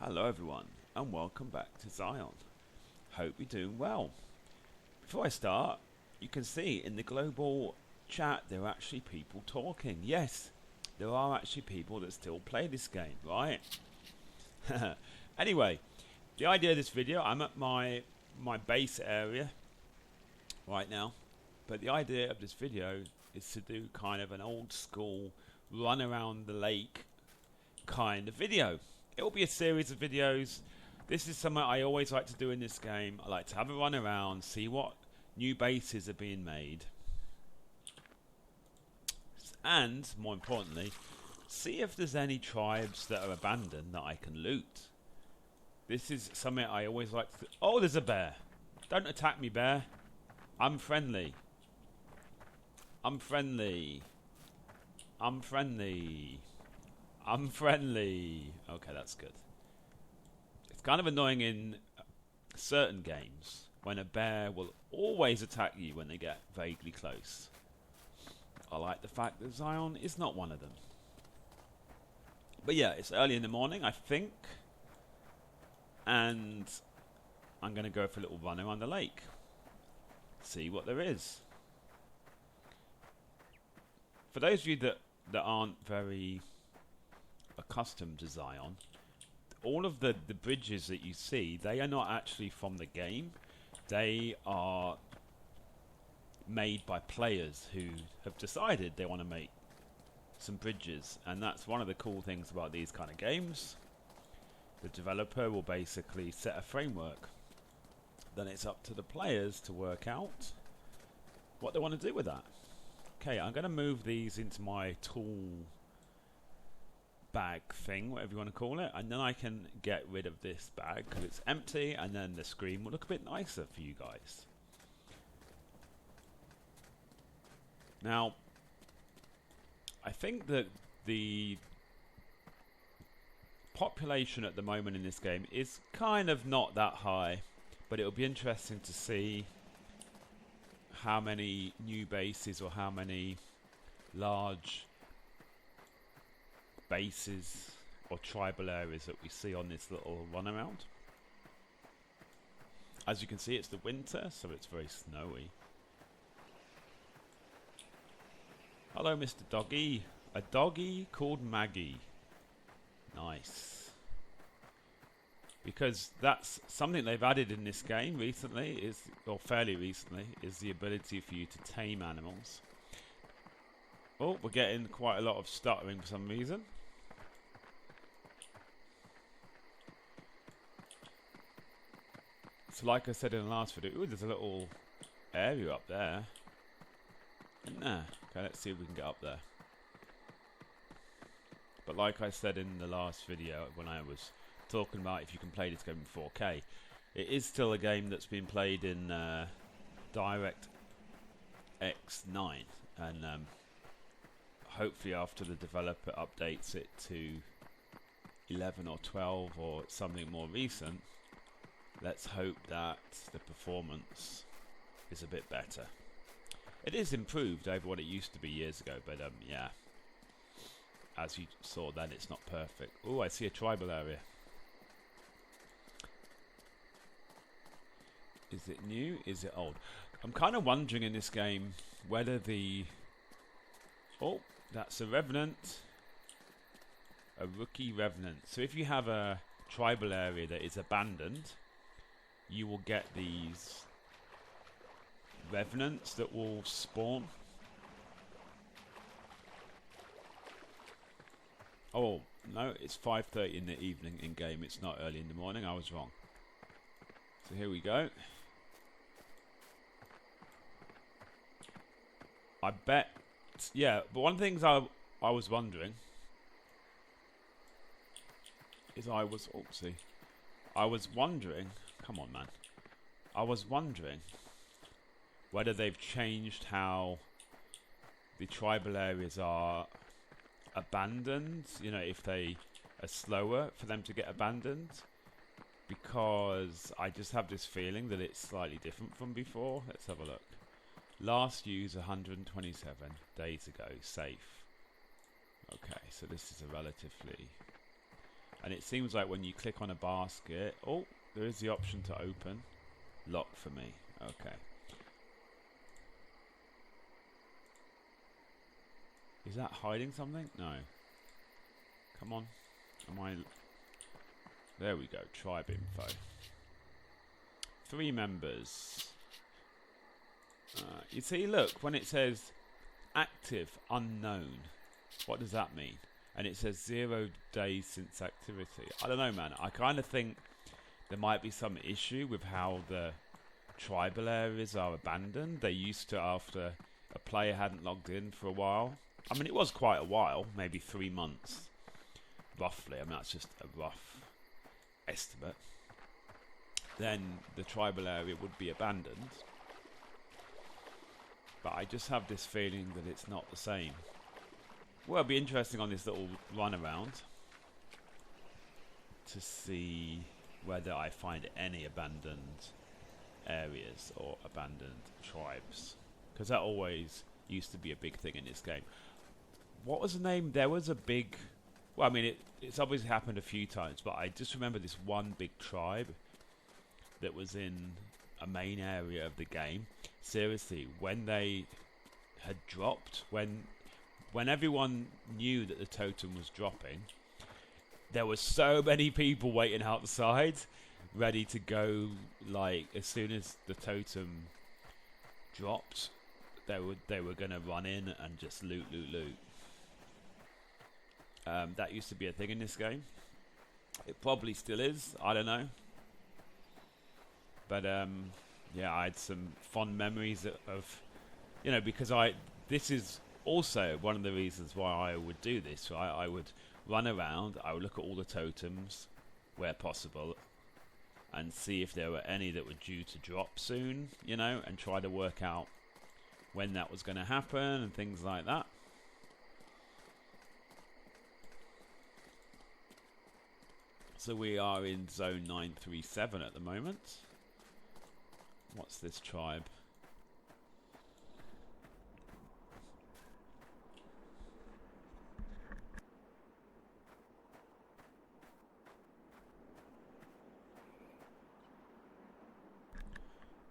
Hello everyone and welcome back to Xsyon. Hope you're doing well. Before I start, you can see in the global chat there are actually people talking. Yes, there are actually people that still play this game, right? Anyway, the idea of this video, I'm at my base area right now, but the idea of this video is to do kind of an old school run around the lake kind of video. It will be a series of videos. This is something I always like to do in this game. I like to have a run around, see what new bases are being made, and more importantly, see if there's any tribes that are abandoned that I can loot. This is something I always like to... Oh, there's a bear. Don't attack me, bear. I'm friendly. I'm friendly. I'm friendly. I'm friendly. Okay, that's good. It's kind of annoying in certain games when a bear will always attack you when they get vaguely close. I like the fact that Xsyon is not one of them. But yeah, it's early in the morning, I think. And I'm going to go for a little run around the lake. See what there is. For those of you that aren't very accustomed to Xsyon, all of the bridges that you see, they are not actually from the game. They are made by players who have decided they want to make some bridges, and that's one of the cool things about these kind of games. The developer will basically set a framework, then it's up to the players to work out what they want to do with that. Okay, I'm going to move these into my tool bag thing, whatever you want to call it, and then I can get rid of this bag because it's empty, and then the screen will look a bit nicer for you guys. Now, I think that the population at the moment in this game is kind of not that high, but it'll be interesting to see how many new bases or how many large bases or tribal areas that we see on this little run around. As you can see, it's the winter, so it's very snowy. Hello, Mr. Doggy. A doggy called Maggie. Nice. Because that's something they've added in this game recently, or fairly recently, is the ability for you to tame animals. Oh, we're getting quite a lot of stuttering for some reason. So like I said in the last video, ooh, there's a little area up there. Nah. Okay, let's see if we can get up there. But like I said in the last video, when I was talking about if you can play this game in 4K, it is still a game that's been played in DirectX 9, and hopefully after the developer updates it to 11 or 12 or something more recent, let's hope that the performance is a bit better. It is improved over what it used to be years ago, but yeah, as you saw then, it's not perfect. Oh, I see a tribal area. Is it new? Is it old? I'm kind of wondering in this game whether the... Oh, that's a revenant. A rookie revenant. So if you have a tribal area that is abandoned, you will get these revenants that will spawn. Oh, no, it's 5:30 in the evening in game. It's not early in the morning. I was wrong. So here we go. I bet, yeah, but one of the things I was wondering is I was wondering, come on man, I was wondering whether they've changed how the tribal areas are abandoned, you know, if they are slower for them to get abandoned, because I just have this feeling that it's slightly different from before. Let's have a look. Last used 127 days ago, safe. Okay, so this is a relatively And it seems like when you click on a basket, oh, there is the option to open. Lock for me. Okay. Is that hiding something? No. Come on. Am I... There we go. Tribe info. 3 members. You see, look, when it says active unknown, what does that mean? And it says 0 days since activity. I don't know, man. I kind of think there might be some issue with how the tribal areas are abandoned. They used to, after a player hadn't logged in for a while. I mean, it was quite a while, maybe 3 months, roughly. I mean, that's just a rough estimate. Then the tribal area would be abandoned. But I just have this feeling that it's not the same. Well, it'll be interesting on this little run around to see whether I find any abandoned areas or abandoned tribes, because that always used to be a big thing in this game. What was the name? There was a big... Well, I mean, it's obviously happened a few times, but I just remember this one big tribe that was in a main area of the game. Seriously, when they had dropped, when everyone knew that the totem was dropping, there were so many people waiting outside, ready to go. Like, as soon as the totem dropped, they were going to run in and just loot. That used to be a thing in this game. It probably still is. I don't know. But yeah, I had some fond memories of, you know, because this is also one of the reasons why I would do this. Right? I would run around, I would look at all the totems where possible and see if there were any that were due to drop soon, you know, and try to work out when that was going to happen and things like that. So we are in zone 937 at the moment. What's this tribe?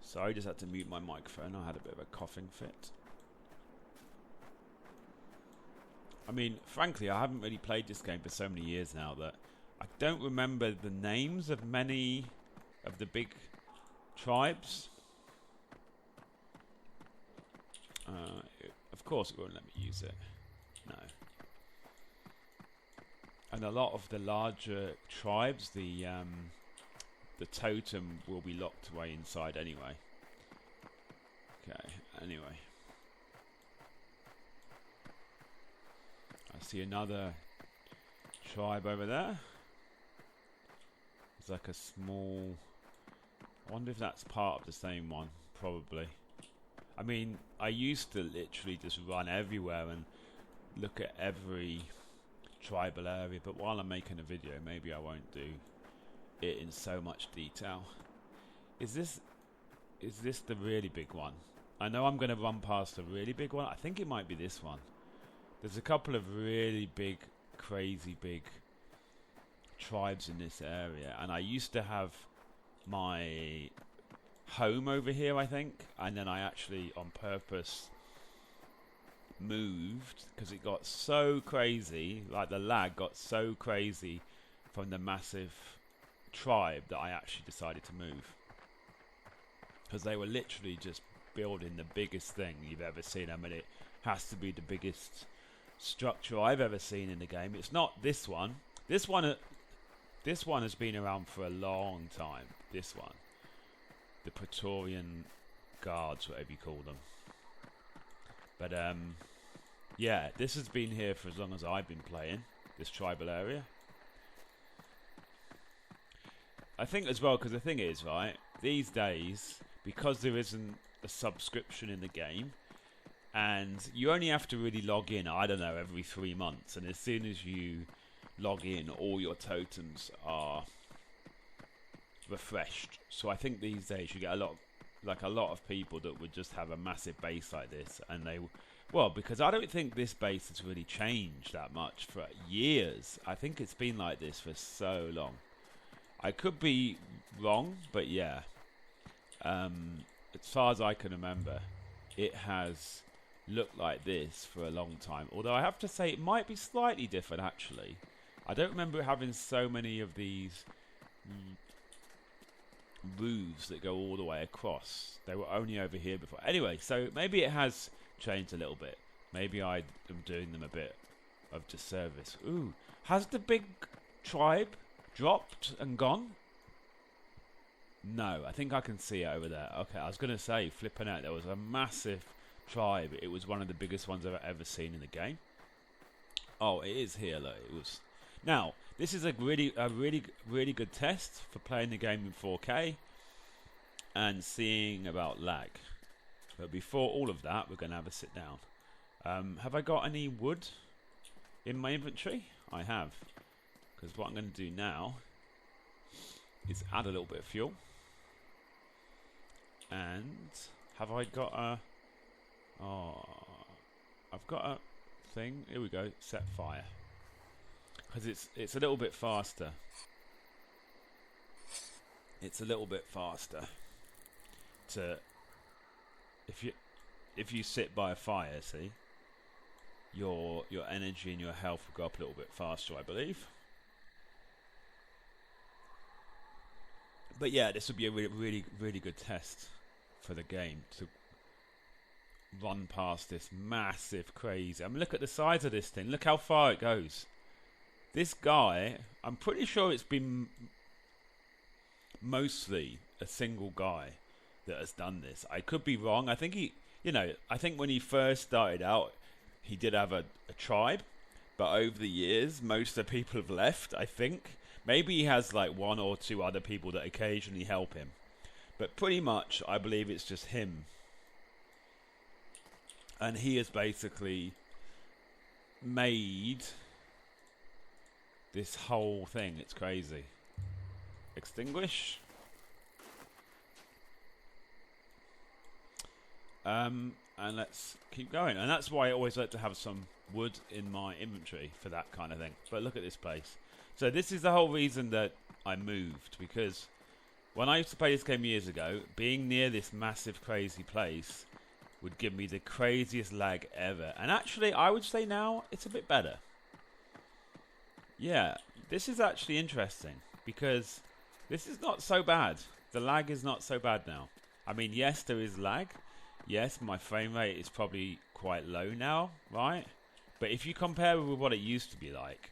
Sorry, just had to mute my microphone. I had a bit of a coughing fit. I mean, frankly, I haven't really played this game for so many years now that I don't remember the names of many of the big tribes. Of course, it won't let me use it. No. And a lot of the larger tribes, the totem will be locked away inside anyway. Okay, anyway. I see another tribe over there. It's like a small... I wonder if that's part of the same one. Probably. I mean, I used to literally just run everywhere and look at every tribal area, but while I'm making a video, maybe I won't do it in so much detail. Is this the really big one? I know I'm going to run past a really big one. I think it might be this one. There's a couple of really big, crazy big tribes in this area, and I used to have my home over here, I think, and then I actually on purpose moved because it got so crazy, like the lag got so crazy from the massive tribe that I actually decided to move, because they were literally just building the biggest thing you've ever seen. I mean, it has to be the biggest structure I've ever seen in the game. It's not this one. This one has been around for a long time. This one, the Praetorian Guards, whatever you call them. But yeah, this has been here for as long as I've been playing this tribal area. I think as well, because the thing is, right, these days, because there isn't a subscription in the game, and you only have to really log in, I don't know, every 3 months, and as soon as you log in, all your totems are refreshed. So I think these days you get a lot of people that would just have a massive base like this, and they Well, because I don't think this base has really changed that much for years. I think it's been like this for so long. I could be wrong, but yeah. As far as I can remember, it has looked like this for a long time. Although I have to say it might be slightly different, actually. I don't remember having so many of these roofs that go all the way across. They were only over here before. Anyway, so maybe it has changed a little bit. Maybe I am doing them a bit of disservice. Ooh, has the big tribe dropped and gone? No, I think I can see it over there. Okay, I was going to say, flipping out, there was a massive tribe. It was one of the biggest ones I've ever seen in the game. Oh, it is here, look. It was. Now, this is a really good test for playing the game in 4K and seeing about lag. But before all of that, we're going to have a sit down. Have I got any wood in my inventory? I have. Because what I'm going to do now is add a little bit of fuel. And have I got a... Oh, I've got a thing. Here we go. Set fire. Because it's a little bit faster. It's a little bit faster to... If you sit by a fire, see, your energy and your health will go up a little bit faster, I believe. But yeah, this would be a really good test for the game to run past this massive crazy. I mean, look at the size of this thing. Look how far it goes. This guy, I'm pretty sure it's been mostly a single guy that has done this. I could be wrong. I think I think when he first started out, he did have a tribe, but over the years, most of the people have left, I think. Maybe he has like one or two other people that occasionally help him. But pretty much, I believe it's just him. And he has basically made this whole thing. It's crazy. Extinguish. And let's keep going. And that's why I always like to have some wood in my inventory for that kind of thing. But look at this place. So this is the whole reason that I moved, because when I used to play this game years ago, being near this massive crazy place would give me the craziest lag ever. And actually, I would say now it's a bit better. Yeah, this is actually interesting, because this is not so bad. The lag is not so bad now. I mean, yes, there is lag. Yes, my frame rate is probably quite low now, right? But if you compare it with what it used to be like,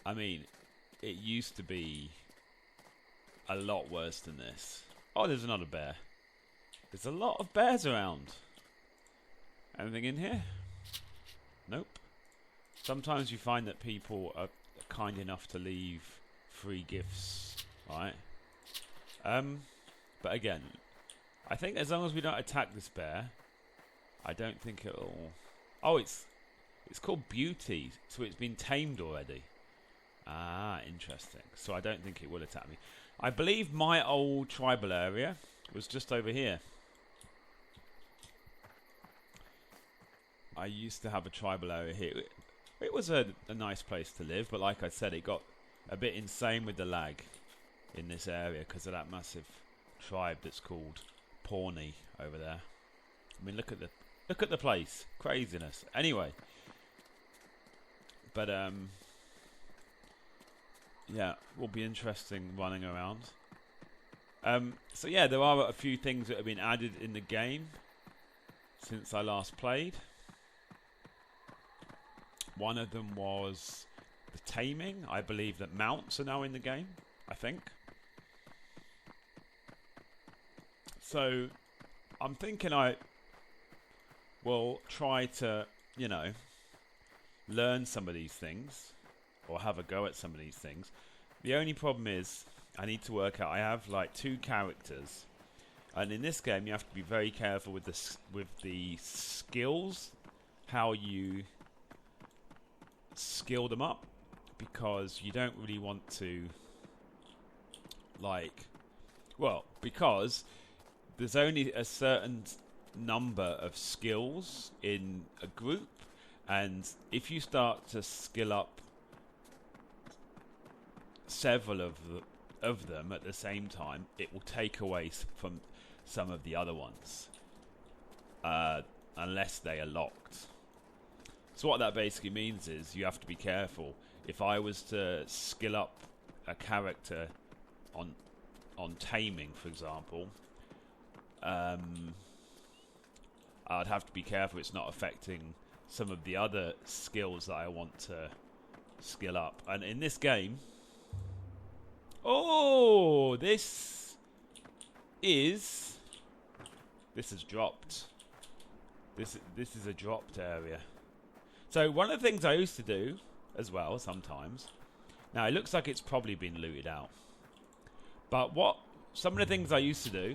I mean, it used to be a lot worse than this. Oh, there's another bear. There's a lot of bears around. Anything in here? Nope. Sometimes you find that people are kind enough to leave free gifts, right? But again, I think as long as we don't attack this bear, I don't think it'll... Oh, it's called Beauty, so it's been tamed already. Ah, interesting. So I don't think it will attack me. I believe my old tribal area was just over here. I used to have a tribal area here. It was a nice place to live, but like I said, it got a bit insane with the lag in this area because of that massive tribe that's called Pawnee over there. I mean, look at the place. Craziness. Anyway. But yeah, will be interesting running around. So yeah, there are a few things that have been added in the game since I last played. One of them was the taming. I believe that mounts are now in the game, I think. So I'm thinking I will try to, learn some of these things or have a go at some of these things. The only problem is I need to work out, I have like 2 characters, and in this game you have to be very careful with the skills, how you skill them up, because you don't really want to because there's only a certain number of skills in a group, and if you start to skill up several of them at the same time, it will take away from some of the other ones, unless they are locked. So what that basically means is you have to be careful. If I was to skill up a character on taming, for example, I'd have to be careful it's not affecting some of the other skills that I want to skill up. And in this game, this has dropped. This is a dropped area. So one of the things I used to do as well sometimes. Now it looks like it's probably been looted out. But some of the things I used to do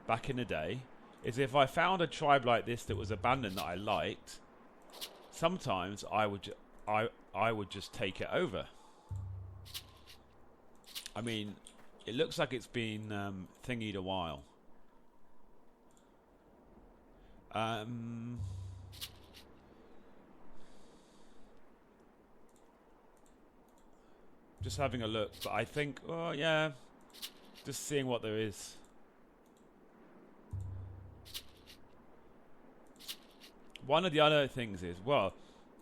back in the day is if I found a tribe like this that was abandoned that I liked, sometimes I would just take it over. I mean, it looks like it's been thingied a while. Just having a look, but I think, just seeing what there is. One of the other things is,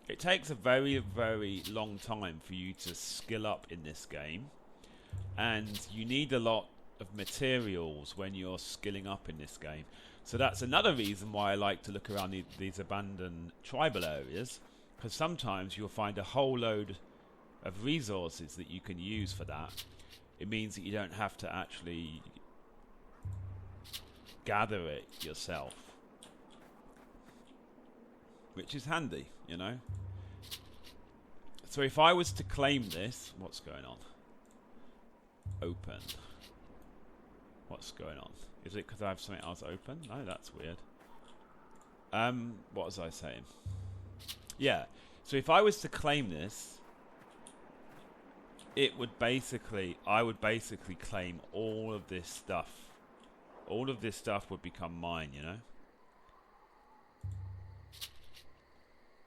it takes a very, very long time for you to skill up in this game, and you need a lot of materials when you're skilling up in this game. So that's another reason why I like to look around these abandoned tribal areas, because sometimes you'll find a whole load of resources that you can use for that. It means that you don't have to actually gather it yourself, which is handy, you know. So if I was to claim this, what's going on? Open. What's going on? Is it because I have something else open? No, that's weird. What was I saying? Yeah. So if I was to claim this, I would basically claim all of this stuff. All of this stuff would become mine, you know?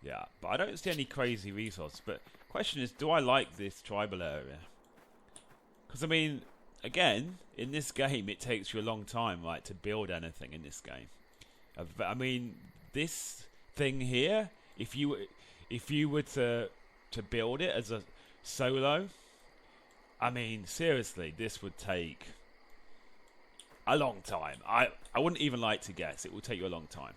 Yeah, but I don't see any crazy resources. But question is, do I like this tribal area? Because, I mean, again, in this game, it takes you a long time, right, to build anything in this game. I mean, this thing here, if you were to build it as a solo, I mean, seriously, this would take a long time. I wouldn't even like to guess. It will take you a long time.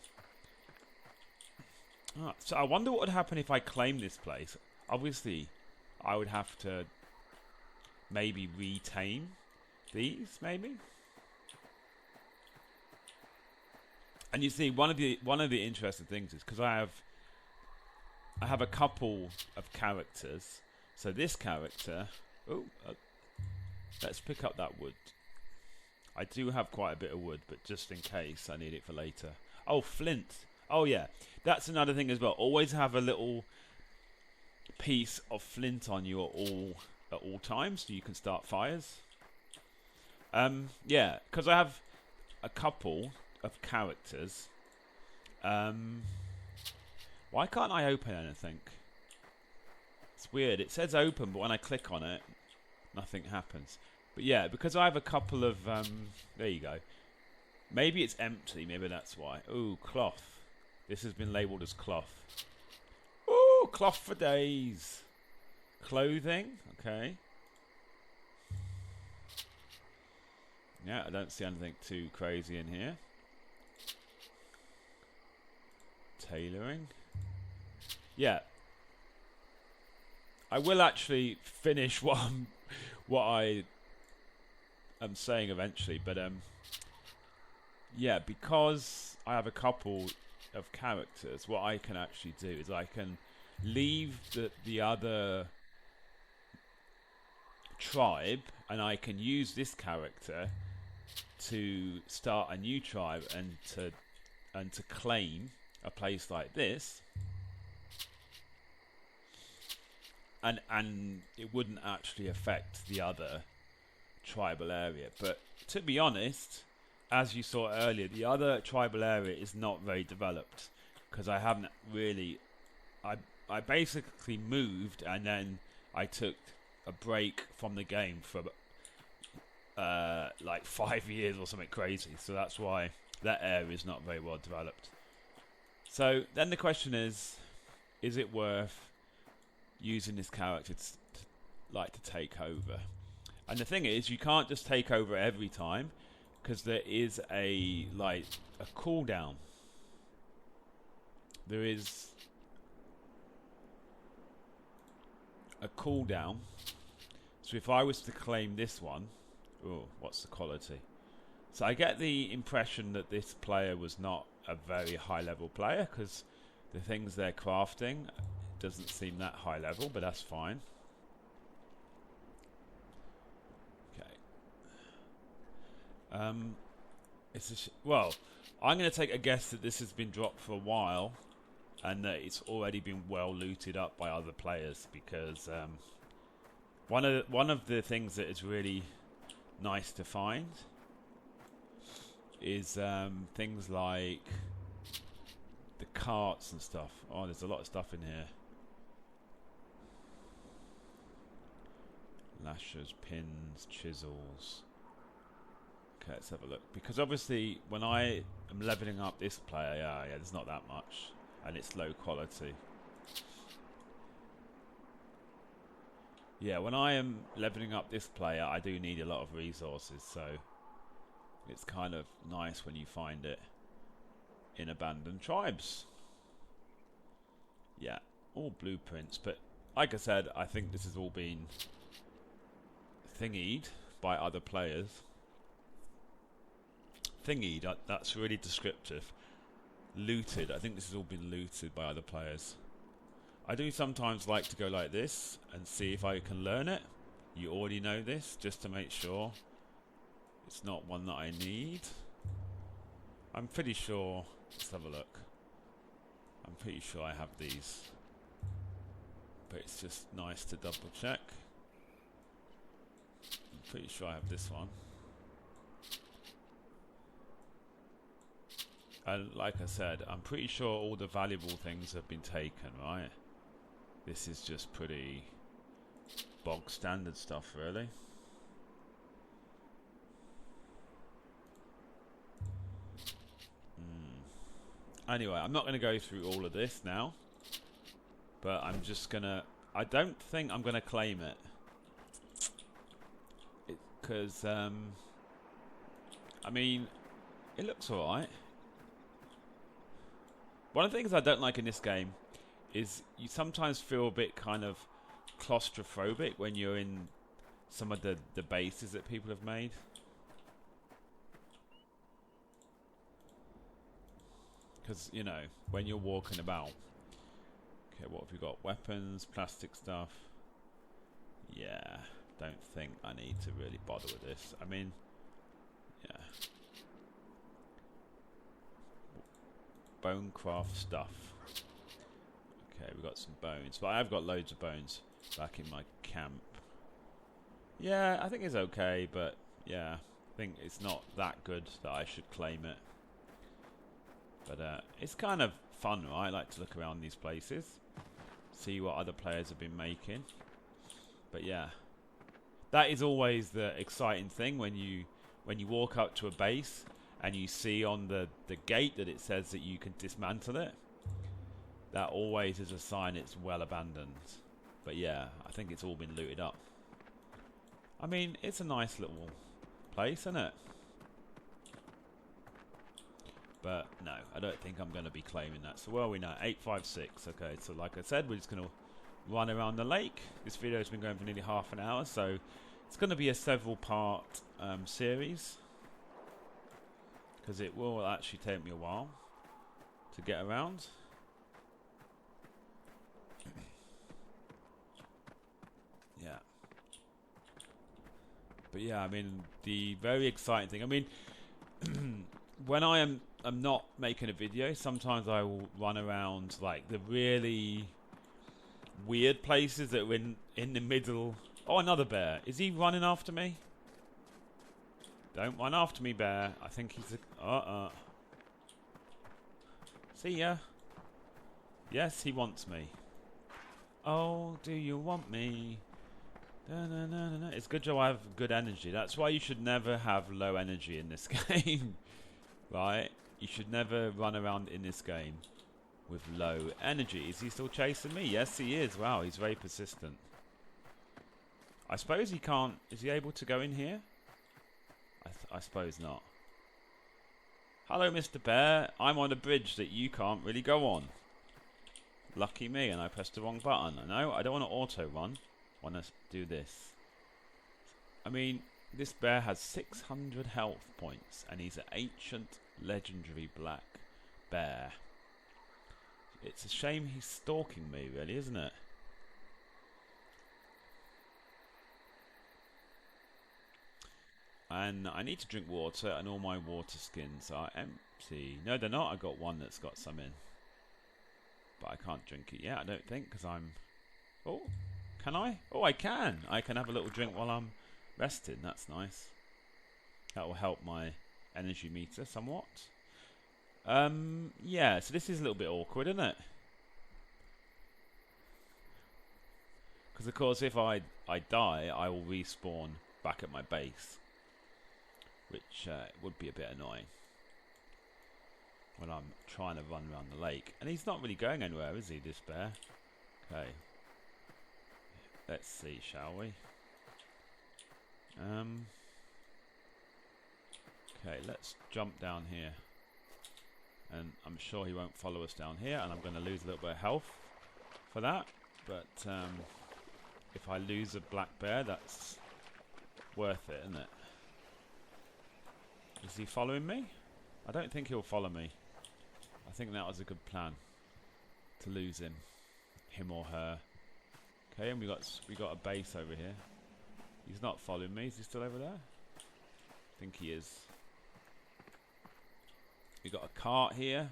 So I wonder what would happen if I claim this place. Obviously, I would have to maybe retame these, maybe. And you see, one of the interesting things is because I have a couple of characters. So this character. Let's pick up that wood. I do have quite a bit of wood, but just in case I need it for later. Oh, flint. Oh yeah, that's another thing as well. Always have a little piece of flint on you at all times, so you can start fires. Yeah, because I have a couple of characters. Why can't I open anything? It's weird. It says open, but when I click on it, nothing happens. But yeah, because I have a couple of... there you go. Maybe it's empty. Maybe that's why. Ooh, cloth. This has been labelled as cloth. Ooh, cloth for days. Clothing. Okay. Yeah, I don't see anything too crazy in here. Tailoring. Yeah. I will actually finish what I am saying eventually, but yeah, because I have a couple of characters, what I can actually do is I can leave the other tribe, and I can use this character to start a new tribe and to claim a place like this. And it wouldn't actually affect the other tribal area. But to be honest, as you saw earlier, the other tribal area is not very developed because I haven't really. I basically moved and then I took a break from the game for like 5 years or something crazy. So that's why that area is not very well developed. So then the question is it worth using this character to take over? And the thing is, you can't just take over every time because there is a cooldown. There is a cooldown. So if I was to claim this one, oh, what's the quality? So I get the impression that this player was not a very high level player because the things they're crafting doesn't seem that high level, but that's fine. Okay. Well, I'm going to take a guess that this has been dropped for a while and that it's already been well looted up by other players because one of the things that is really nice to find is things like the carts and stuff. Oh, there's a lot of stuff in here. Lashers, pins, chisels. Okay, let's have a look. Because obviously, when I am leveling up this player, yeah, there's not that much, and it's low quality. Yeah, when I am leveling up this player, I do need a lot of resources, so it's kind of nice when you find it in abandoned tribes. Yeah, all blueprints, but like I said, I think this has all been thingied by other players. Thingied, that's really descriptive. Looted, I think this has all been looted by other players. I do sometimes like to go like this and see if I can learn it. You already know this, just to make sure it's not one that I need. I'm pretty sure, let's have a look. I'm pretty sure I have these. But it's just nice to double check. I'm pretty sure I have this one. And like I said, I'm pretty sure all the valuable things have been taken, right? This is just pretty bog standard stuff, really. Anyway, I'm not going to go through all of this now, but I'm just going to... I don't think I'm going to claim it. Because, I mean, it looks alright. One of the things I don't like in this game is you sometimes feel a bit kind of claustrophobic when you're in some of the bases that people have made. Because, you know, when you're walking about. Okay, what have we got? Weapons, plastic stuff. Yeah, don't think I need to really bother with this. I mean, yeah. Bonecraft stuff. Okay, we've got some bones. But I've got loads of bones back in my camp. Yeah, I think it's okay, but yeah, I think it's not that good that I should claim it. But it's kind of fun, right? I like to look around these places, see what other players have been making. But yeah, that is always the exciting thing when you walk up to a base and you see on the gate that it says that you can dismantle it. That always is a sign it's well abandoned. But yeah, I think it's all been looted up. I mean, it's a nice little place, isn't it? But no, I don't think I'm going to be claiming that. So where are we now? 856. Okay, so like I said, we're just going to run around the lake. This video has been going for nearly half an hour, so it's going to be a several part series. Because it will actually take me a while to get around. Yeah. But yeah, I mean, the very exciting thing. I mean, when I'm not making a video, sometimes I will run around like the really weird places that are in the middle. Oh, another bear. Is he running after me? Don't run after me, bear. I think he's a... See ya. Yes, he wants me. Oh, do you want me? It's good to have good energy. That's why you should never have low energy in this game. Right? You should never run around in this game with low energy. Is he still chasing me? Yes, he is. Wow, he's very persistent. I suppose he can't... Is he able to go in here? I suppose not. Hello, Mr. Bear. I'm on a bridge that you can't really go on. Lucky me, and I pressed the wrong button. No, I don't want to auto-run. I want to do this. I mean, this bear has 600 health points, and he's an ancient, legendary black bear. It's a shame he's stalking me, really, isn't it? And I need to drink water, and all my water skins are empty. No, they're not. I got one that's got some in. But I can't drink it yet, I don't think, because I'm... Oh, can I? Oh, I can. I can have a little drink while I'm resting. That's nice. That will help my energy meter somewhat. Yeah, so this is a little bit awkward, isn't it? Because, of course, if I die, I will respawn back at my base. Which would be a bit annoying when I'm trying to run around the lake. And he's not really going anywhere, is he, this bear? Okay. Let's see, shall we? Okay, let's jump down here. And I'm sure he won't follow us down here, and I'm going to lose a little bit of health for that. But if I lose a black bear, that's worth it, isn't it? Is he following me? I don't think he'll follow me. I think that was a good plan to lose him or her. Okay, and we got a base over here. He's not following me. Is he still over there? I think he is. We got a cart here.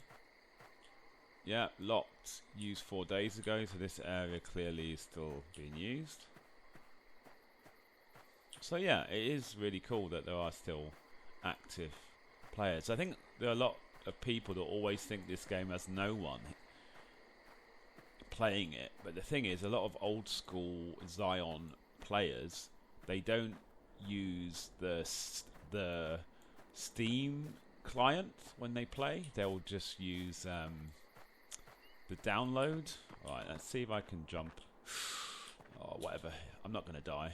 Yeah, locked. Used 4 days ago, so this area clearly is still being used. So yeah, it is really cool that there are still active players. I think there are a lot of people that always think this game has no one playing it, but the thing is, a lot of old school Xsyon players, they don't use the Steam client when they play. They'll just use the download. Alright, let's see if I can jump. Oh, whatever. I'm not going to die.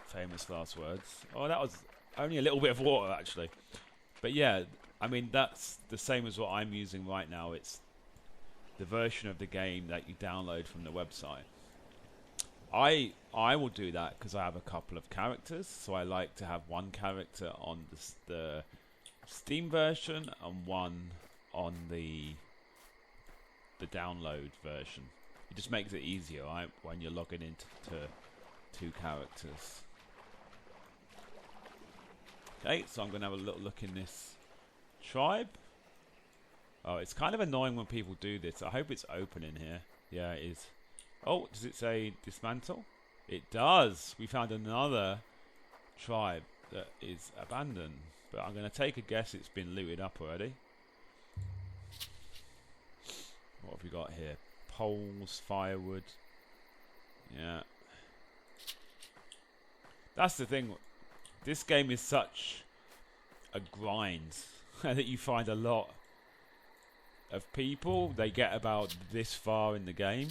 Famous last words. Oh, that was only a little bit of water, actually. But yeah, I mean, that's the same as what I'm using right now. It's the version of the game that you download from the website. I will do that because I have a couple of characters. So I like to have one character on the Steam version and one on the download version. It just makes it easier, right, when you're logging into two characters. Okay, so I'm going to have a little look in this tribe. Oh, it's kind of annoying when people do this. I hope it's open in here. Yeah, it is. Oh, does it say dismantle? It does. We found another tribe that is abandoned. But I'm going to take a guess it's been looted up already. What have we got here? Poles, firewood. Yeah. That's the thing. This game is such a grind that you find a lot of people, they get about this far in the game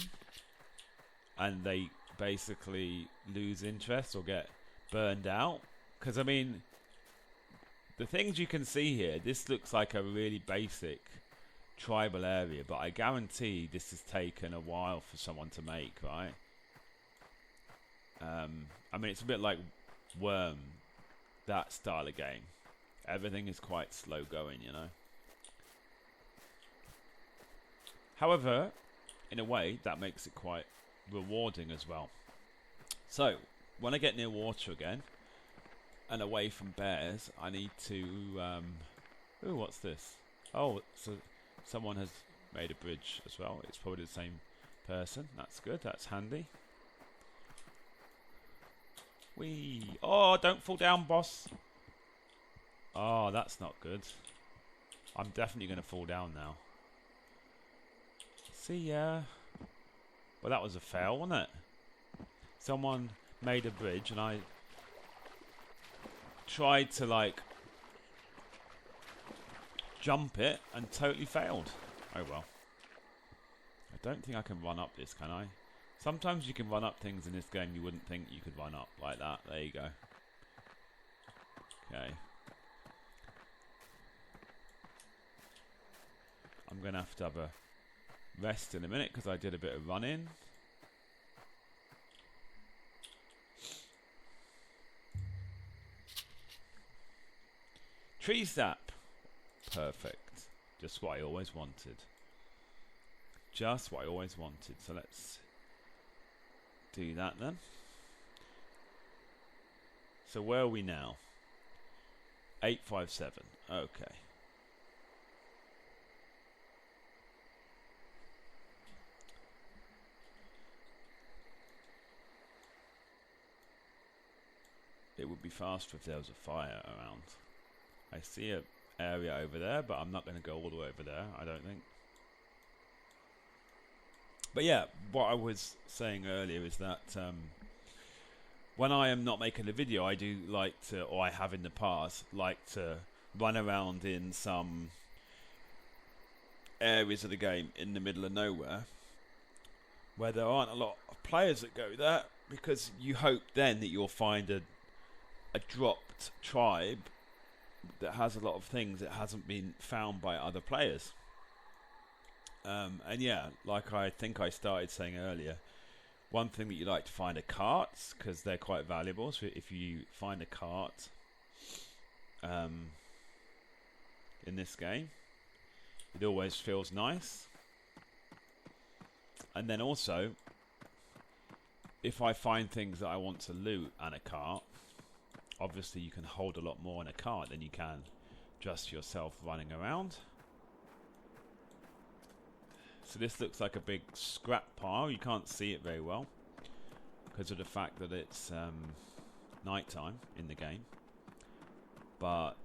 and they basically lose interest or get burned out. Because, I mean, the things you can see here, this looks like a really basic tribal area, but I guarantee this has taken a while for someone to make, right? I mean, it's a bit like Worm, that style of game. Everything is quite slow going, you know. However, in a way, that makes it quite rewarding as well. So, when I get near water again, and away from bears, I need to... ooh, what's this? Oh, so someone has made a bridge as well. It's probably the same person. That's good, that's handy. Whee! Oh, don't fall down, boss. Oh, that's not good. I'm definitely going to fall down now. See ya. Well, that was a fail, wasn't it? Someone made a bridge and I tried to, like, jump it and totally failed. Oh well. I don't think I can run up this, can I? Sometimes you can run up things in this game you wouldn't think you could run up, like that. There you go. Okay. I'm going to have a rest in a minute because I did a bit of running. Tree sap. Perfect. Just what I always wanted. Just what I always wanted. So let's do that then. So where are we now? 857. Okay. It would be faster if there was a fire around. I see an area over there, but I'm not going to go all the way over there, I don't think. But yeah, what I was saying earlier is that when I am not making a video, I do like to, or I have in the past, like to run around in some areas of the game in the middle of nowhere where there aren't a lot of players that go there, because you hope then that you'll find a dropped tribe that has a lot of things that hasn't been found by other players. And yeah, like I think I started saying earlier, one thing that you like to find are carts, because they're quite valuable. So if you find a cart in this game, it always feels nice. And then also, if I find things that I want to loot and a cart, obviously you can hold a lot more in a cart than you can just yourself running around. So this looks like a big scrap pile. You can't see it very well because of the fact that it's nighttime in the game. But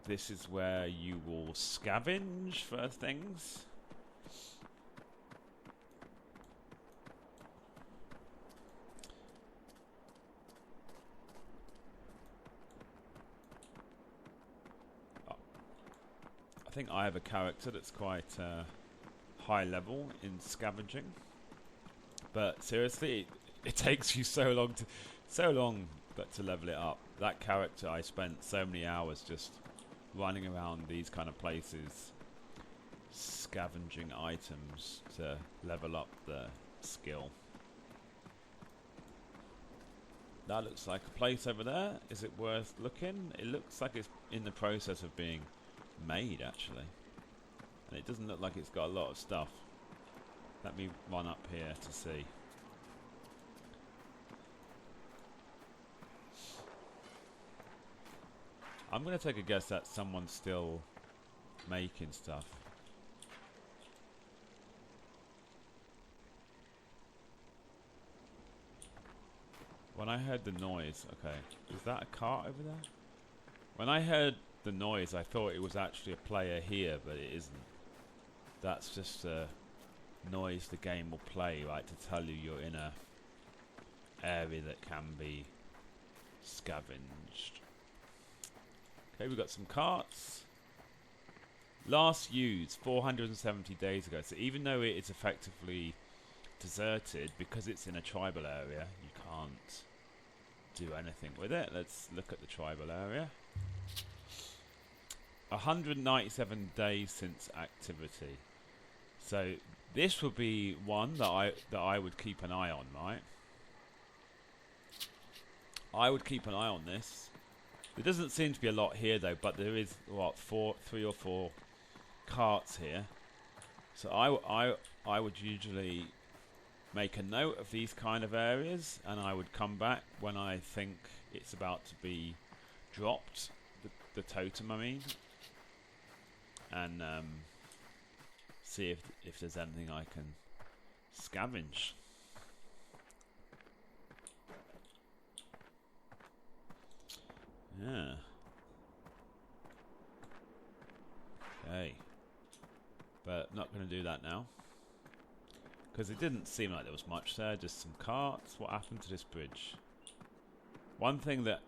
this is where you will scavenge for things. I think I have a character that's quite high level in scavenging, but seriously, it takes you so long to level it up. That character, I spent so many hours just running around these kind of places, scavenging items to level up the skill. That looks like a place over there. Is it worth looking? It looks like it's in the process of being made, actually, and it doesn't look like it's got a lot of stuff. Let me run up here to see. I'm going to take a guess that someone's still making stuff. When I heard the noise, okay, is that a cart over there? When I heard the noise, I thought it was actually a player here, but it isn't. That's just a noise the game will play, right, to tell you you're in a area that can be scavenged. Okay, we've got some carts. Last used 470 days ago. So even though it is effectively deserted, because it's in a tribal area, you can't do anything with it. Let's look at the tribal area. 197 days since activity. So this would be one that I would keep an eye on, right? I would keep an eye on this. There doesn't seem to be a lot here though, but there is what, 3 or 4 carts here. So I would usually make a note of these kind of areas, and I would come back when I think it's about to be dropped, the totem I mean, and see if there's anything I can scavenge. Yeah. But not going to do that now. Because it didn't seem like there was much there. Just some carts. What happened to this bridge? One thing that...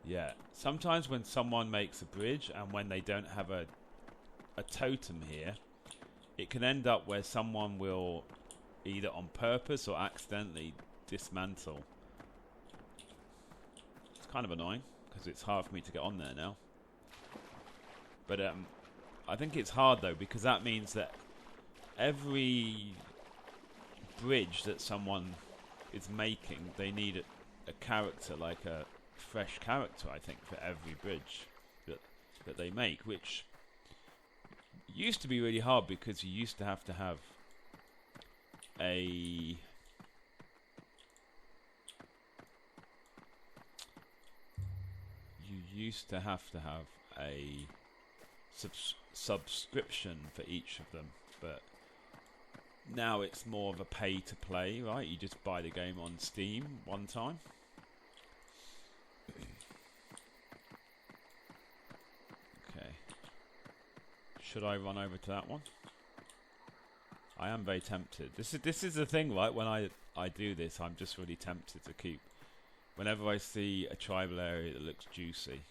yeah. Sometimes when someone makes a bridge and when they don't have a totem here, it can end up where someone will either on purpose or accidentally dismantle. It's kind of annoying because it's hard for me to get on there now. But I think it's hard though because that means that every bridge that someone is making, they need a character, like a fresh character, I think, for every bridge that they make, which used to be really hard because you used to have a subscription for each of them, but now it's more of a pay to play, right? You just buy the game on Steam one time. Okay. Should I run over to that one? I am very tempted. This is the thing, right? When I do this, I'm just really tempted to keep. Whenever I see a tribal area that looks juicy.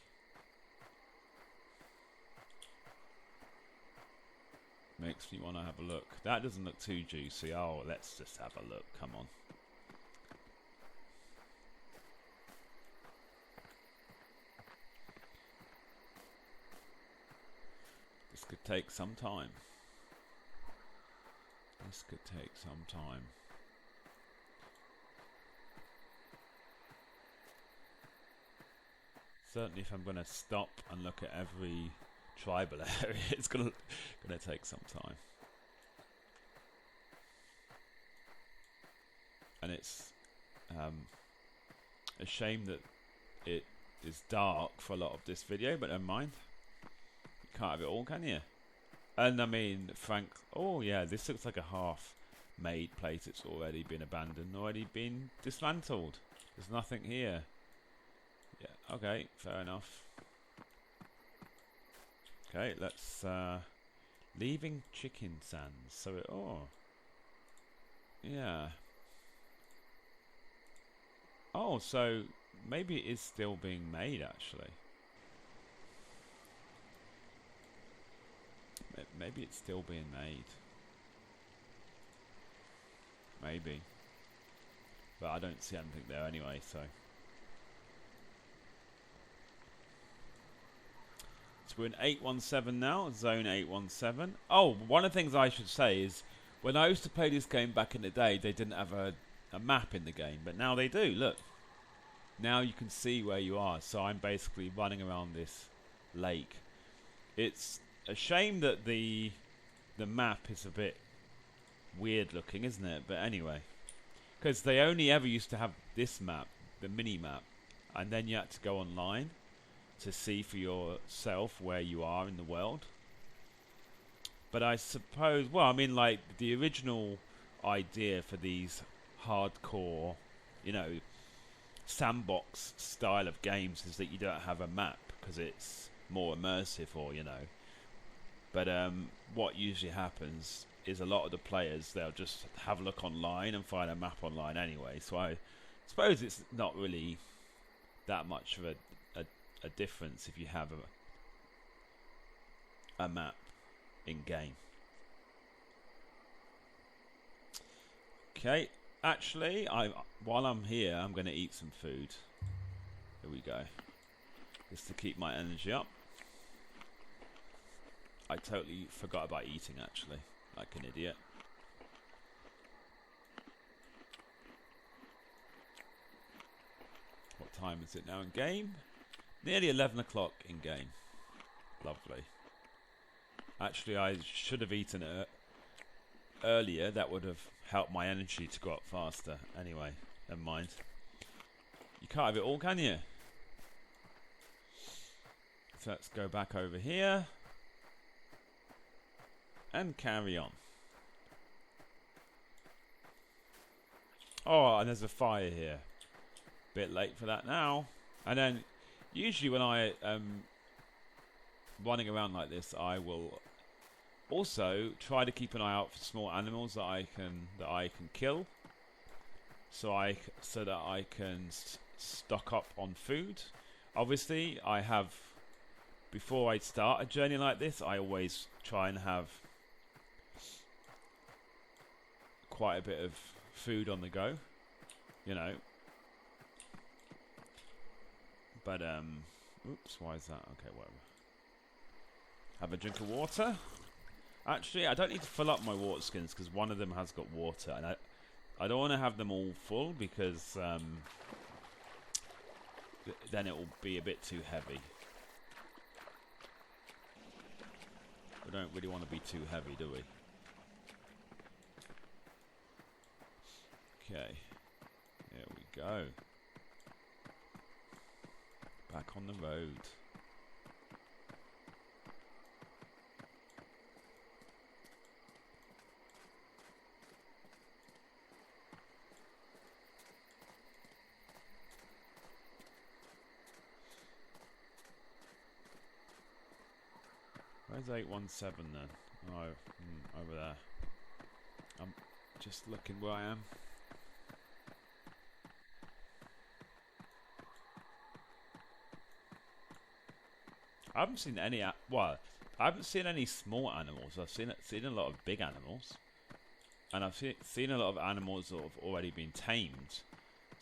Makes me want to have a look. That doesn't look too juicy. Oh, let's just have a look. Come on. This could take some time. This could take some time. Certainly if I'm going to stop and look at every tribal area, it's gonna take some time. And it's a shame that it is dark for a lot of this video, but never mind. You can't have it all, can you? And I mean, Frank, oh yeah, this looks like a half-made place. It's already been abandoned, already been dismantled. There's nothing here. Yeah, okay, fair enough. Okay, let's leaving chicken sands. So it, oh, yeah. Oh, so maybe it is still being made actually. Maybe it's still being made. Maybe, but I don't see anything there anyway. So. So we're in 817 now, zone 817. Oh, one of the things I should say is, when I used to play this game back in the day, they didn't have a map in the game, but now they do, look. Now you can see where you are, so I'm basically running around this lake. It's a shame that the map is a bit weird looking, isn't it? But anyway, because they only ever used to have this map, the mini-map, and then you had to go online to see for yourself where you are in the world. But I suppose, well, I mean, like, the original idea for these hardcore, you know, sandbox style of games is that you don't have a map because it's more immersive, or, you know. But what usually happens is a lot of the players, they'll just have a look online and find a map online anyway. So I suppose it's not really that much of a difference if you have a map in game. Okay, actually, while I'm here, I'm going to eat some food. Here we go, just to keep my energy up. I totally forgot about eating, actually, like an idiot. What time is it now in game? Nearly 11 o'clock in game. Lovely. Actually, I should have eaten it earlier. That would have helped my energy to go up faster. Anyway, never mind. You can't have it all, can you? So let's go back over here and carry on. Oh, and there's a fire here. Bit late for that now. And then usually when I running around like this, I will Also, try to keep an eye out for small animals that I can kill, so that I can stock up on food. Obviously, I have, before I start a journey like this, I always try and have quite a bit of food on the go, you know. But oops, why is that? Okay, whatever. Have a drink of water. Actually, I don't need to fill up my water skins because one of them has got water, and I don't want to have them all full because then it will be a bit too heavy. We don't really want to be too heavy, do we? Okay, here we go. Back on the road. Where's 817 then? Oh, over there. I'm just looking where I am. I haven't seen any. Well, I haven't seen any small animals. I've seen a lot of big animals, and I've seen a lot of animals that have already been tamed.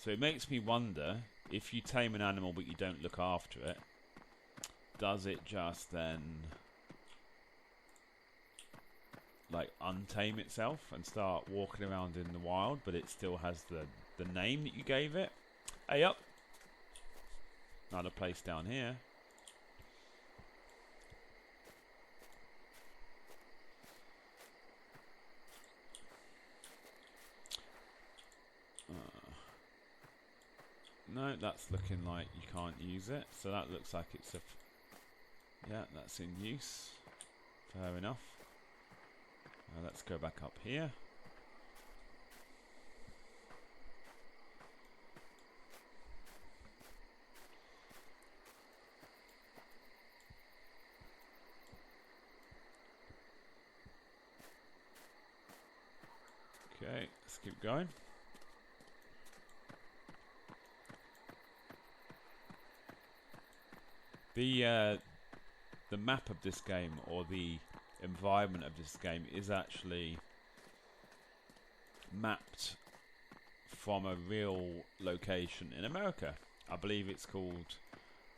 So it makes me wonder, if you tame an animal but you don't look after it, does it just then like untame itself and start walking around in the wild, but it still has the name that you gave it? Hey up! Another place down here. No, that's looking like you can't use it. So that looks like it's a... yeah, that's in use. Fair enough. Let's go back up here. Okay, let's keep going. The map of this game, or the environment of this game, is actually mapped from a real location in America. I believe it's called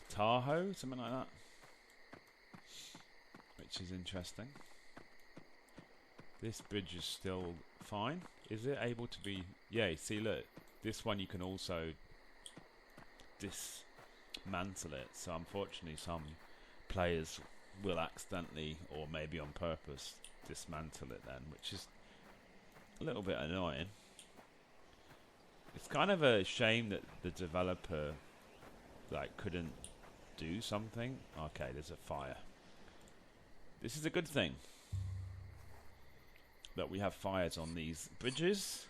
Tahoe, something like that, which is interesting. This bridge is still fine. Is it able to be... yeah, see, look, this one you can also dismantle it. So unfortunately some players will accidentally, or maybe on purpose, dismantle it then, which is a little bit annoying. It's kind of a shame that the developer like couldn't do something. Okay, there's a fire. This is a good thing that we have fires on these bridges,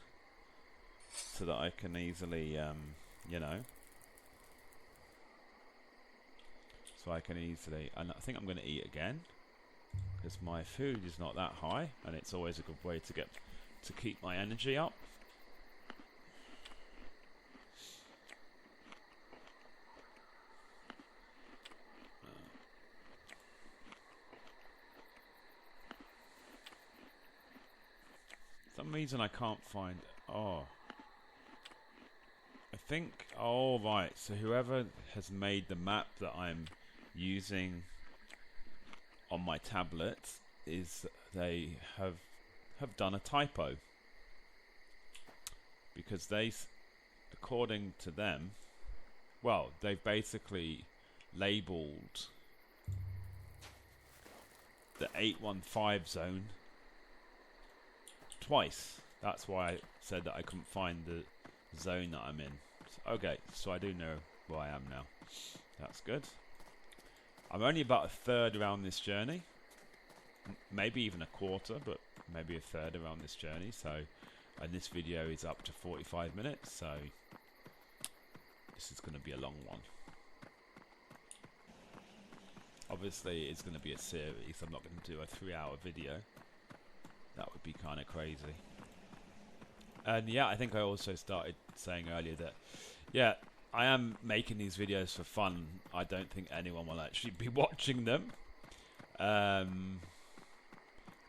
so that I can easily, you know, so I can easily, and I think I'm going to eat again because my food is not that high, and it's always a good way to keep my energy up. For some reason I can't find... oh, I think... oh right, so whoever has made the map that I'm using on my tablet, is they have done a typo, because they, according to them, well, they've basically labelled the 815 zone twice. That's why I said that I couldn't find the zone that I'm in. So, okay, so I do know where I am now. That's good. I'm only about a third around this journey. Maybe even a quarter, but maybe a third around this journey. So, and this video is up to 45 minutes, so this is going to be a long one. Obviously, it's going to be a series. I'm not going to do a 3-hour video. That would be kind of crazy. And yeah, I think I also started saying earlier that, yeah, I am making these videos for fun. I don't think anyone will actually be watching them.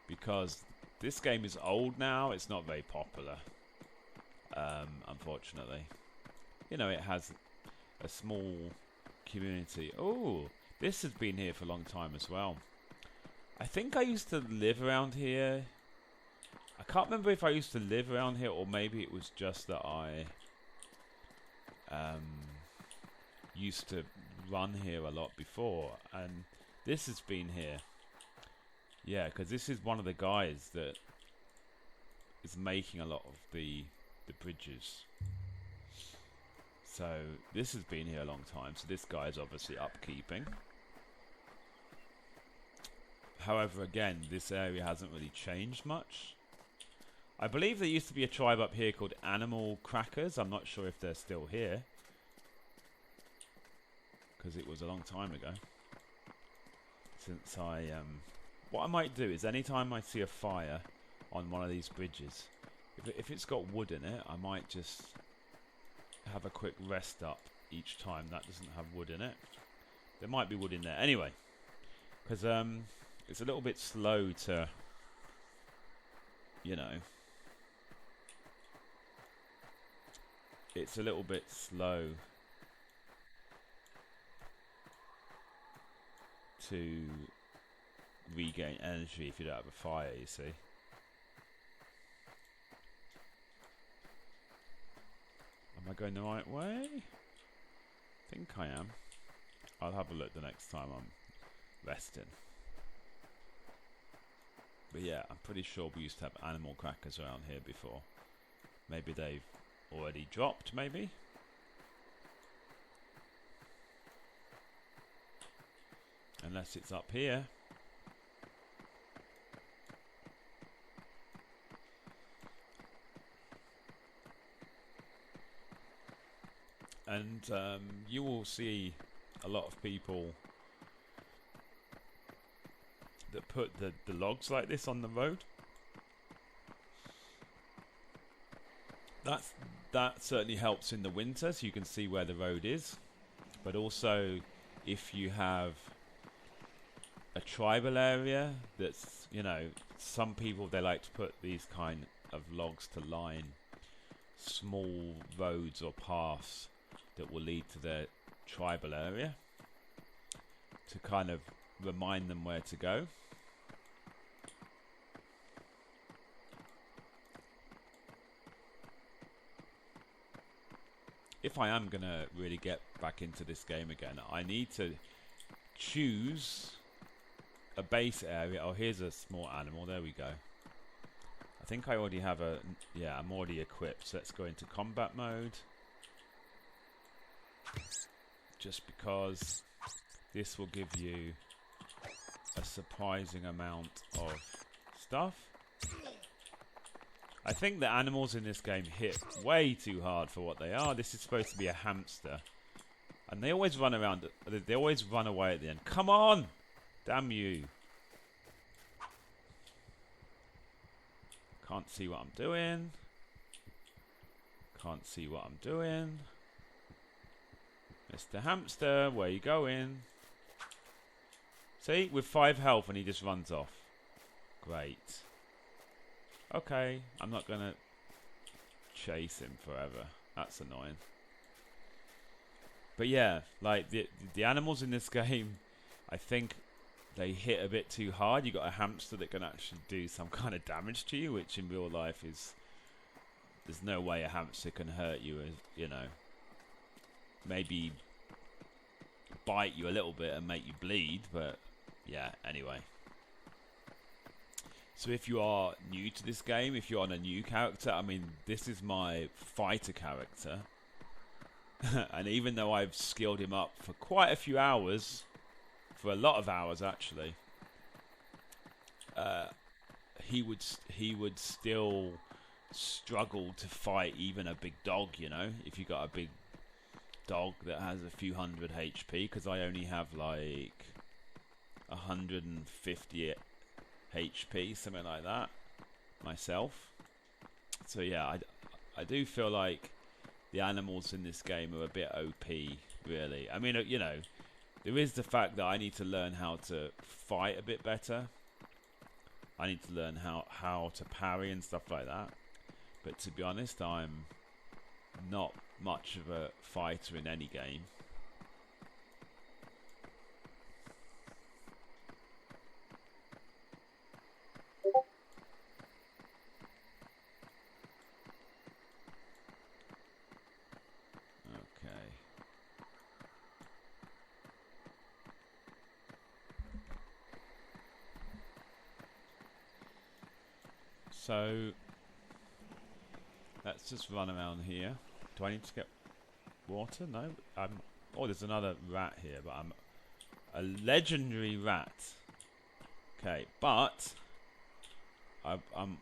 Because this game is old now. It's not very popular, unfortunately. You know, it has a small community. Oh, this has been here for a long time as well. I think I used to live around here. I can't remember if I used to live around here or maybe it was just that I used to run here a lot before. And this has been here. Yeah, because this is one of the guys that is making a lot of the bridges. So this has been here a long time. So this guy is obviously upkeeping. However, again, this area hasn't really changed much. I believe there used to be a tribe up here called Animal Crackers. I'm not sure if they're still here, because it was a long time ago. Since what I might do is anytime I see a fire on one of these bridges, if it's got wood in it, I might just have a quick rest up each time that doesn't have wood in it. There might be wood in there. Anyway, because it's a little bit slow to, you know, it's a little bit slow to regain energy if you don't have a fire, you see. Am I going the right way? I think I am. I'll have a look the next time I'm resting. But yeah, I'm pretty sure we used to have animal crackers around here before. Maybe they've already dropped, maybe? Unless it's up here. And you will see a lot of people that put the logs like this on the road. That certainly helps in the winter, so you can see where the road is. But also, if you have a tribal area that's, you know, some people, they like to put these kind of logs to line small roads or paths that will lead to their tribal area to kind of remind them where to go. If I am going to really get back into this game again, I need to choose a base area. Oh, here's a small animal. There we go. I think I already have a... Yeah, I'm already equipped. So let's go into combat mode. Just because this will give you a surprising amount of stuff. I think the animals in this game hit way too hard for what they are. This is supposed to be a hamster. And they always run around. They always run away at the end. Come on! Damn you. Can't see what I'm doing. Can't see what I'm doing. Mr. Hamster, where you going? See, with 5 health and he just runs off. Great. Okay, I'm not going to chase him forever. That's annoying. But yeah, like the animals in this game, I think they hit a bit too hard. You got a hamster that can actually do some kind of damage to you, which in real life is... There's no way a hamster can hurt you, you know. Maybe bite you a little bit and make you bleed, but yeah, anyway. So if you are new to this game, if you're on a new character, I mean, this is my fighter character. And even though I've skilled him up for quite a few hours, for a lot of hours actually, he would still struggle to fight even a big dog, you know, if you got a big dog that has a few hundred HP, because I only have like 150 HP, something like that, myself. So yeah, I do feel like the animals in this game are a bit OP, really. I mean, you know, there is the fact that I need to learn how to fight a bit better. I need to learn how to parry and stuff like that. But to be honest, I'm not much of a fighter in any game. Okay. So let's just run around here. Do I need to get water? No. Oh, there's another rat here, but I'm a legendary rat. Okay, but I'm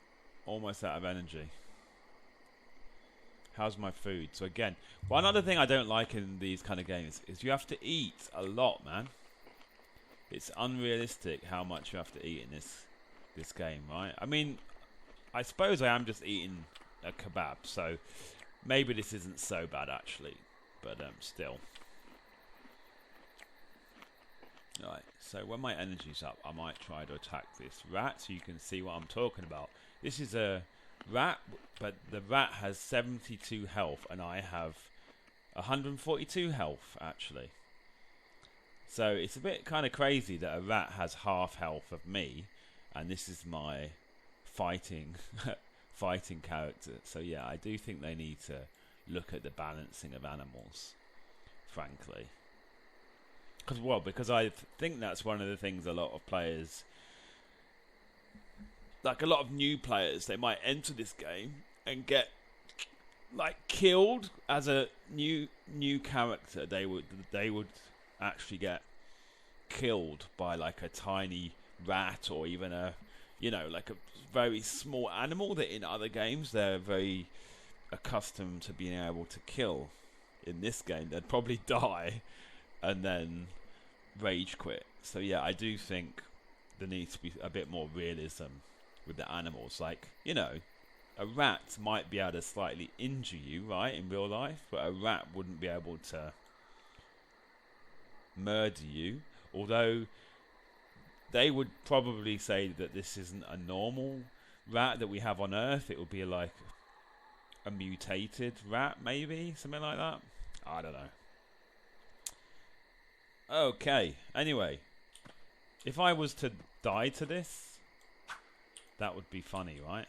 almost out of energy. How's my food? So again, one other thing I don't like in these kind of games is you have to eat a lot, man. It's unrealistic how much you have to eat in this game, right? I mean, I suppose I am just eating a kebab, so maybe this isn't so bad actually, but still. Right, so when my energy's up, I might try to attack this rat so you can see what I'm talking about. This is a rat, but the rat has 72 health and I have 142 health actually. So it's a bit kind of crazy that a rat has half health of me, and this is my fighting character. So yeah, I do think they need to look at the balancing of animals, frankly. Because I think that's one of the things a lot of players, like a lot of new players, they might enter this game and get like killed as a new character. They would actually get killed by like a tiny rat or even a, you know, like a very small animal that in other games they're very accustomed to being able to kill. In this game they'd probably die and then rage quit. So yeah, I do think there needs to be a bit more realism with the animals. Like, you know, a rat might be able to slightly injure you, right, in real life, but a rat wouldn't be able to murder you. Although they would probably say that this isn't a normal rat that we have on Earth. It would be like a mutated rat, maybe, something like that. I don't know. Okay, anyway, if I was to die to this, that would be funny, right?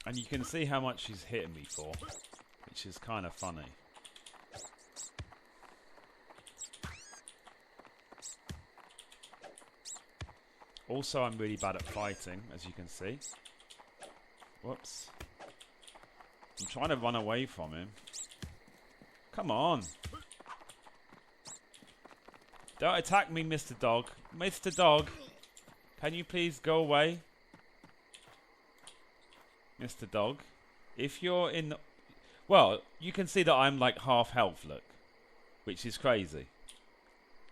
And you can see how much she's hitting me for, which is kind of funny. Also, I'm really bad at fighting, as you can see. Whoops. I'm trying to run away from him. Come on. Don't attack me, Mr. Dog. Mr. Dog, can you please go away? Mr. Dog. If you're in the... Well, you can see that I'm like half health, look. Which is crazy.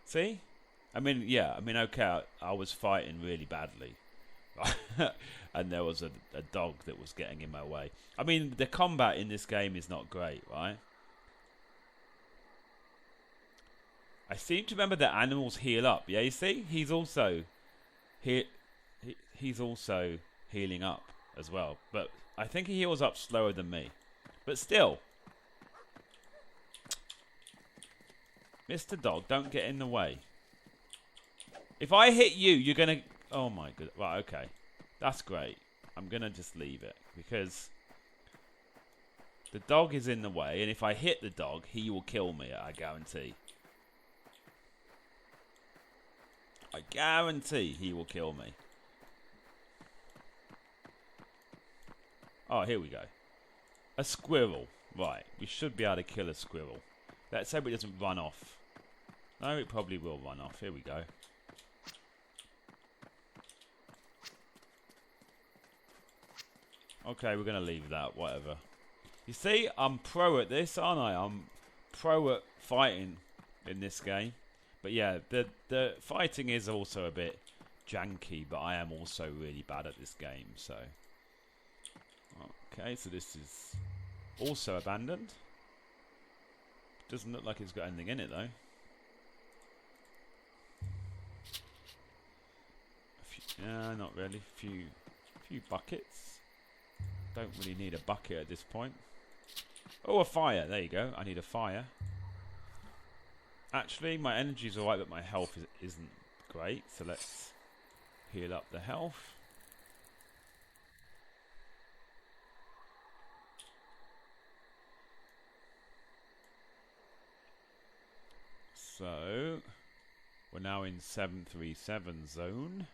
See? I mean, yeah. I mean, okay, I was fighting really badly. And there was a dog that was getting in my way. I mean, the combat in this game is not great, right? I seem to remember that animals heal up. Yeah, you see? He's also... He's also healing up as well. But I think he heals up slower than me. But still. Mr. Dog, don't get in the way. If I hit you, you're going to... Oh my god. Right, okay. That's great. I'm going to just leave it. Because the dog is in the way. And if I hit the dog, he will kill me, I guarantee. I guarantee he will kill me. Oh, here we go. A squirrel. Right. We should be able to kill a squirrel. Let's hope it doesn't run off. No, it probably will run off. Here we go. Okay, we're going to leave that. Whatever. You see, I'm pro at this, aren't I? I'm pro at fighting in this game. But yeah, the fighting is also a bit janky, but I am also really bad at this game, so... Okay, so this is also abandoned. Doesn't look like it's got anything in it, though. Yeah, not really. Few buckets. Don't really need a bucket at this point. Oh, a fire. There you go. I need a fire. Actually, my energy's alright, but my health isn't great. So let's heal up the health. So, we're now in 737 zone.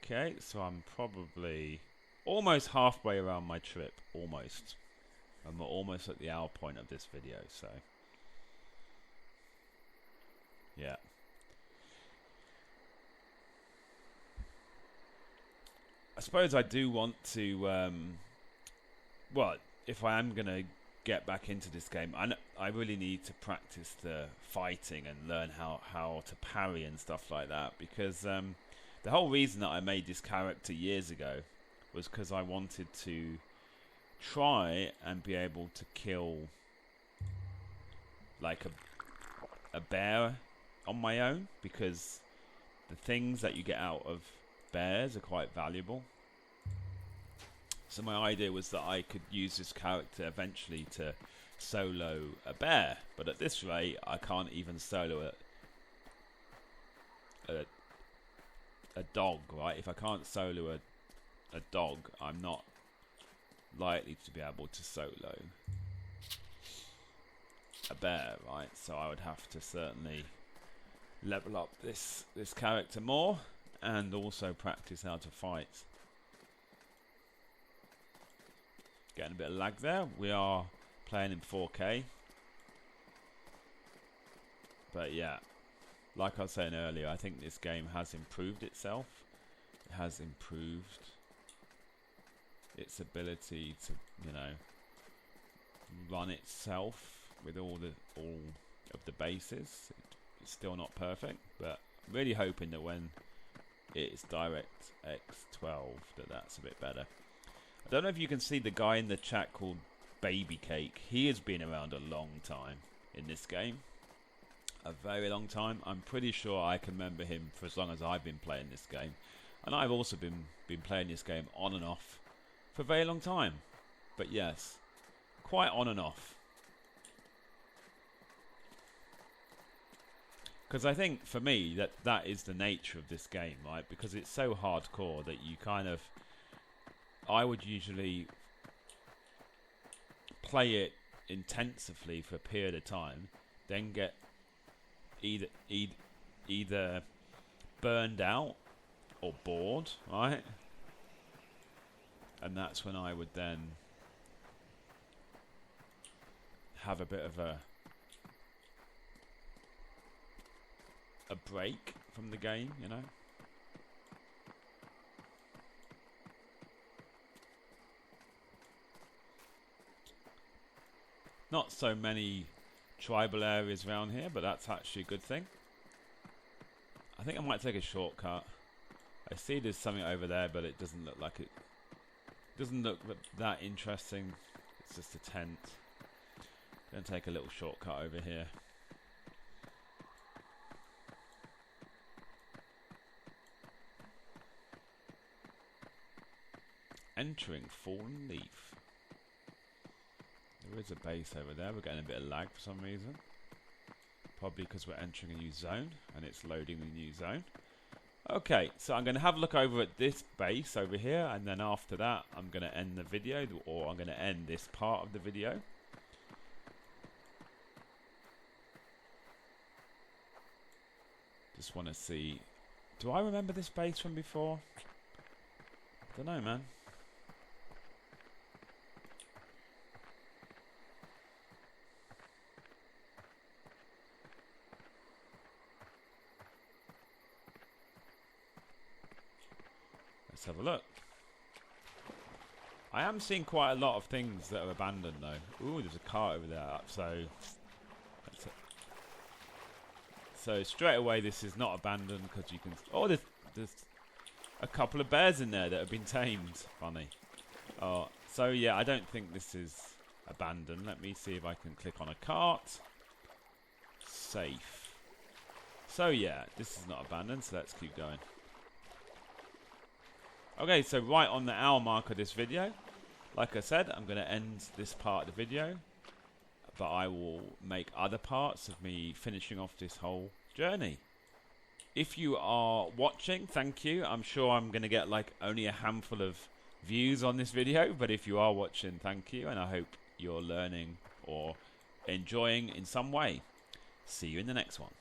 Okay, so I'm probably almost halfway around my trip. Almost. And we're almost at the hour point of this video, so... Yeah. I suppose I do want to... well, if I am going to get back into this game, I really need to practice the fighting and learn how to parry and stuff like that, because the whole reason that I made this character years ago was because I wanted to try and be able to kill like a bear on my own, because the things that you get out of bears are quite valuable. So my idea was that I could use this character eventually to solo a bear, but at this rate I can't even solo a dog, right? If I can't solo a dog, I'm not likely to be able to solo a bear, right? So I would have to certainly level up this character more and also practice how to fight. Getting a bit of lag there. We are playing in 4K. But yeah, like I was saying earlier, I think this game has improved itself. It has improved its ability to, you know, run itself with all of the bases. It's still not perfect, but I'm really hoping that when it's DirectX 12 that's a bit better. I don't know if you can see the guy in the chat called Baby Cake. He has been around a long time in this game. A very long time. I'm pretty sure I can remember him for as long as I've been playing this game. And I've also been playing this game on and off for a very long time. But yes, quite on and off. Because I think for me that is the nature of this game, right? Because it's so hardcore that you kind of... I would usually play it intensively for a period of time, then get either burned out or bored, right? And that's when I would then have a bit of a break from the game, you know? Not so many tribal areas around here, but that's actually a good thing. I think I might take a shortcut. I see there's something over there, but it doesn't look like it. Doesn't look that interesting. It's just a tent. Gonna take a little shortcut over here. Entering Fallen Leaf. There is a base over there. We're getting a bit of lag for some reason. Probably because we're entering a new zone and it's loading the new zone. Okay, so I'm going to have a look over at this base over here, and then after that I'm going to end the video, or I'm going to end this part of the video. Just want to see... Do I remember this base from before? I don't know, man. Let's have a look. I am seeing quite a lot of things that are abandoned though. Ooh, there's a car over there. So straight away this is not abandoned because you can... Oh, there's a couple of bears in there that have been tamed. Funny. Oh, so yeah, I don't think this is abandoned. Let me see if I can click on a cart. Safe. So yeah, this is not abandoned, so let's keep going. Okay, so right on the hour mark of this video, like I said, I'm going to end this part of the video, but I will make other parts of me finishing off this whole journey. If you are watching, thank you. I'm sure I'm going to get like only a handful of views on this video, but if you are watching, thank you, and I hope you're learning or enjoying in some way. See you in the next one.